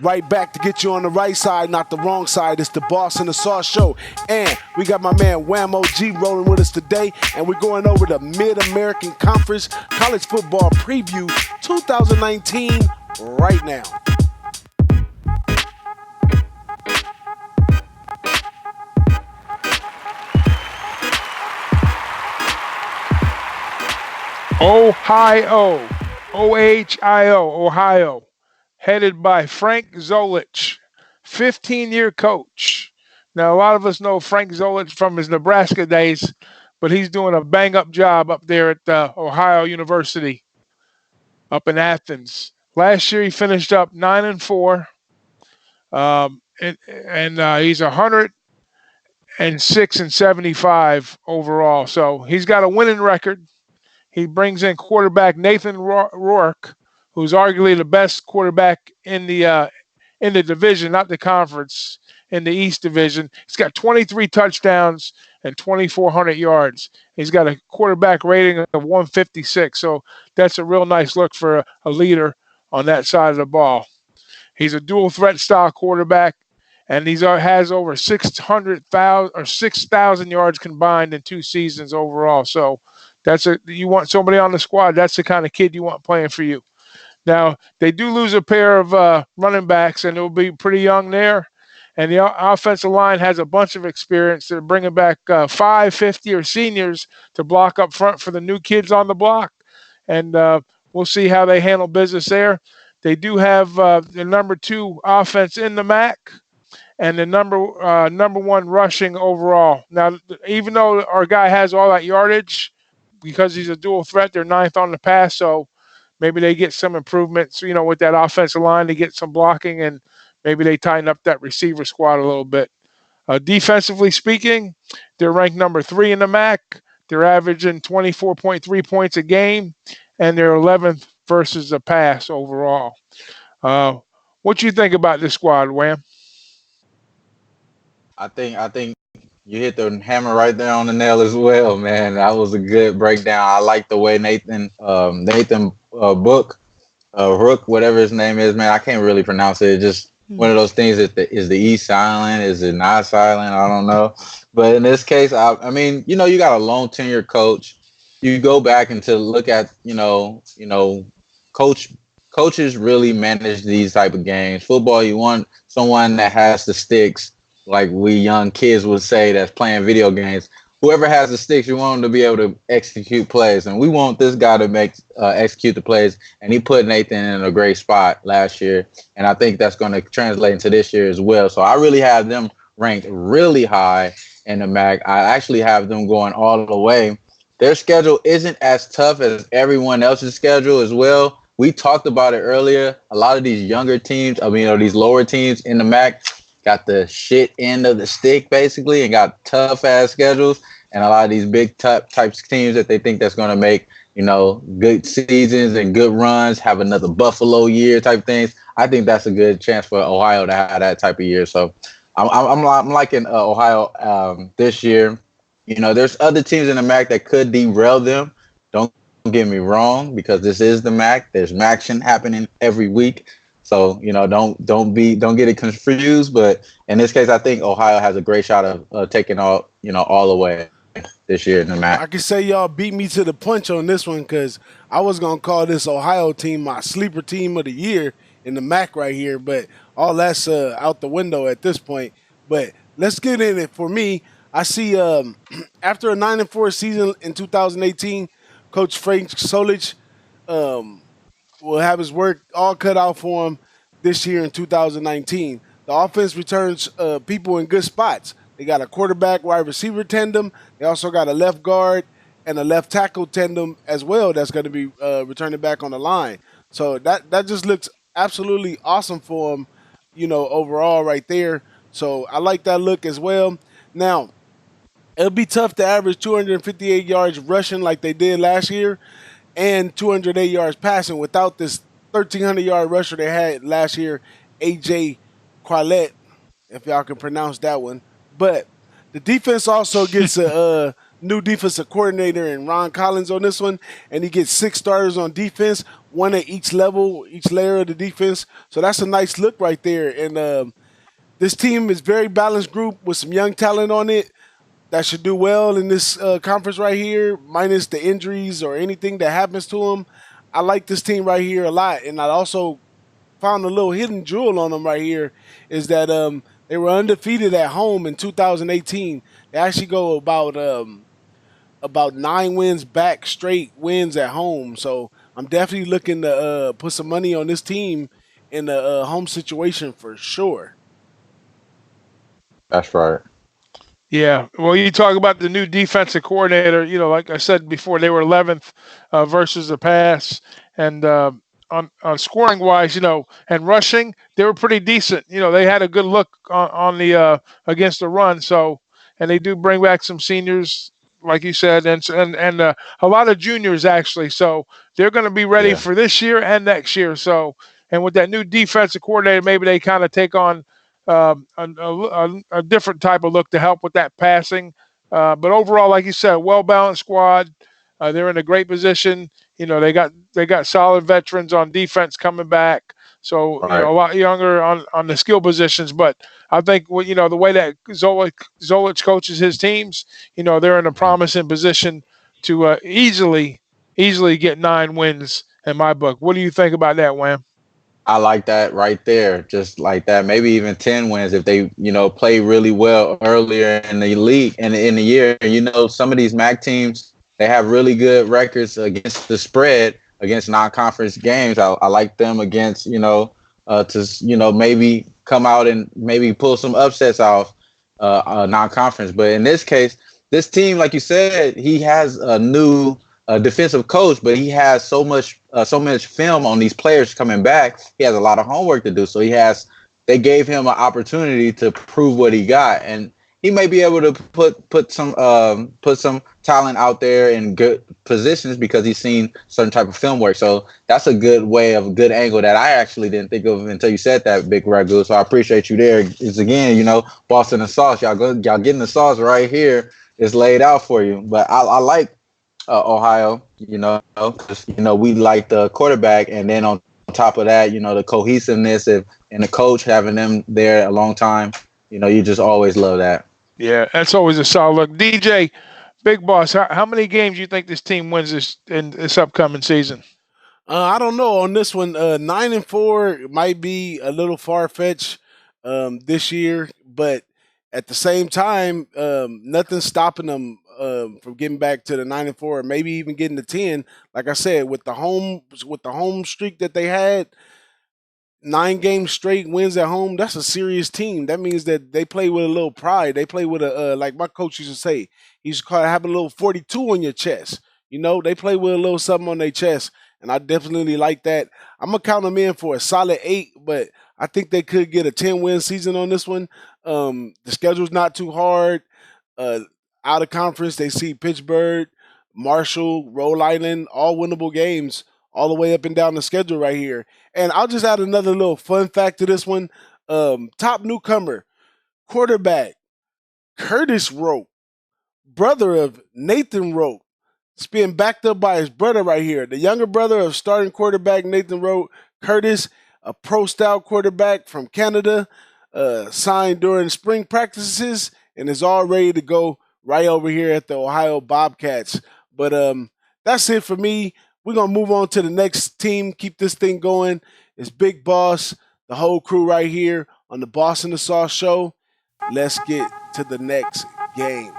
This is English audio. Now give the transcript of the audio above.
Right back to get you on the right side, not the wrong side. It's the Boss and the Sauce Show. And we got my man Wham OG rolling with us today. And we're going over the Mid-American Conference College Football Preview 2019 right now. Ohio, O-H-I-O, Ohio, headed by Frank Zolich, 15-year coach. Now, a lot of us know Frank Zolich from his Nebraska days, but he's doing a bang-up job up there at Ohio University up in Athens. Last year, he finished up 9-4, and he's 106-75 overall. So he's got a winning record. He brings in quarterback Nathan Rourke, who's arguably the best quarterback in the division, not the conference, in the East Division. He's got 23 touchdowns and 2,400 yards. He's got a quarterback rating of 156, so that's a real nice look for a leader on that side of the ball. He's a dual threat style quarterback, and he has over 6,000 yards combined in 2 seasons overall. So you want somebody on the squad. That's the kind of kid you want playing for you. Now, they do lose a pair of running backs, and it'll be pretty young there. And the offensive line has a bunch of experience. They're bringing back 5 fifth-year seniors to block up front for the new kids on the block. And we'll see how they handle business there. They do have the number 2 offense in the MAC and the number 1 rushing overall. Now, even though our guy has all that yardage, because he's a dual threat, they're 9th on the pass, so maybe they get some improvements, with that offensive line to get some blocking, and maybe they tighten up that receiver squad a little bit. Defensively speaking, they're ranked number 3 in the MAC. They're averaging 24.3 points a game, and they're 11th versus the pass overall. What do you think about this squad, Wham? I think you hit the hammer right there on the nail as well, man. That was a good breakdown. I like the way Nathan Rook, whatever his name is, man. I can't really pronounce it. It's just one of those things. Is the E silent? Is it not silent? I don't know. But in this case, I mean, you got a long tenure coach. You go back and to look at, coaches really manage these type of games. Football, you want someone that has the sticks, like we young kids would say, that's playing video games. Whoever has the sticks, you want them to be able to execute plays. And we want this guy to execute the plays. And he put Nathan in a great spot last year. And I think that's going to translate into this year as well. So I really have them ranked really high in the MAC. I actually have them going all the way. Their schedule isn't as tough as everyone else's schedule as well. We talked about it earlier. A lot of these younger teams, these lower teams in the MAC, got the shit end of the stick, basically, and got tough-ass schedules. And a lot of these big types of teams that they think that's going to make, good seasons and good runs, have another Buffalo year type things. I think that's a good chance for Ohio to have that type of year. So I'm liking Ohio this year. There's other teams in the MAC that could derail them. Don't get me wrong, because this is the MAC. There's MACtion happening every week. So, don't get it confused. But in this case, I think Ohio has a great shot of taking all the way this year in the MAC. I can say y'all beat me to the punch on this one, because I was going to call this Ohio team my sleeper team of the year in the MAC right here. But all that's out the window at this point. But let's get in it. For me, I see after a 9-4 season in 2018, Coach Frank Zolich will have his work all cut out for him this year in 2019. The offense returns people in good spots. They got a quarterback wide receiver tandem. They also got a left guard and a left tackle tandem as well that's going to be returning back on the line. So that just looks absolutely awesome for him, overall right there. So I like that look as well. Now, it'll be tough to average 258 yards rushing like they did last year and 208 yards passing without this 1,300-yard rusher they had last year, A.J. Quillette, if y'all can pronounce that one. But the defense also gets a new defensive coordinator in Ron Collins on this one, and he gets 6 starters on defense, one at each level, each layer of the defense. So that's a nice look right there. And this team is very balanced group with some young talent on it that should do well in this conference right here, minus the injuries or anything that happens to them. I like this team right here a lot, and I also found a little hidden jewel on them right here is that they were undefeated at home in 2018. They actually go about 9 wins back straight wins at home. So I'm definitely looking to put some money on this team in the home situation for sure. That's right. Yeah, well, you talk about the new defensive coordinator. Like I said before, they were 11th versus the pass, and on scoring wise, and rushing, they were pretty decent. They had a good look on the against the run. So, and they do bring back some seniors, like you said, and a lot of juniors actually. So they're going to be ready Yeah. for this year and next year. So, and with that new defensive coordinator, maybe they kind of take on a different type of look to help with that passing. But overall, like you said, well balanced squad. They're in a great position. They got solid veterans on defense coming back. So Right. a lot younger on the skill positions. But I think the way that Zolich coaches his teams, they're in a promising position to easily get 9 wins in my book. What do you think about that, Wham? I like that right there, just like that. Maybe even 10 wins if they, play really well earlier in the league and in the year. Some of these MAC teams they have really good records against the spread against non-conference games. I like them against, to maybe come out and maybe pull some upsets off non-conference. But in this case, this team, like you said, he has a new defensive coach, but he has so much film on these players coming back. He has a lot of homework to do. So they gave him an opportunity to prove what he got, and he may be able to put some talent out there in good positions because he's seen certain type of film work. So that's a good angle that I actually didn't think of until you said that, BigRagoo. So I appreciate you there. It's again, Boston and sauce. Y'all getting the sauce right here. It's laid out for you. But I like Ohio, because we like the quarterback, and then on top of that, the cohesiveness and the coach having them there a long time. You just always love that. Yeah, that's always a solid look. DJ, Big Boss, how many games do you think this team wins in this upcoming season? I don't know on this one. 9-4 might be a little far fetched this year, but at the same time, nothing's stopping them from getting back to the 9-4, or maybe even getting to 10. Like I said, with the home streak that they had, 9 games straight wins at home. That's a serious team. That means that they play with a little pride. They play with like my coach used to say. He used to call it having a little 42 on your chest. They play with a little something on their chest, and I definitely like that. I'm gonna count them in for a solid 8, but I think they could get a 10-win season on this one. The schedule's not too hard. Uh, Out of conference, they see Pittsburgh, Marshall, Rhode Island, all winnable games all the way up and down the schedule right here. And I'll just add another little fun fact to this one. Top newcomer, quarterback, Curtis Rope, brother of Nathan Rope. It's being backed up by his brother right here. The younger brother of starting quarterback Nathan Rope, Curtis, a pro-style quarterback from Canada, signed during spring practices and is all ready to go right over here at the Ohio Bobcats. But that's it for me. We're gonna move on to the next team. Keep this thing going. It's Big Boss, the whole crew right here on the Boss and the Sauce show. Let's get to the next game.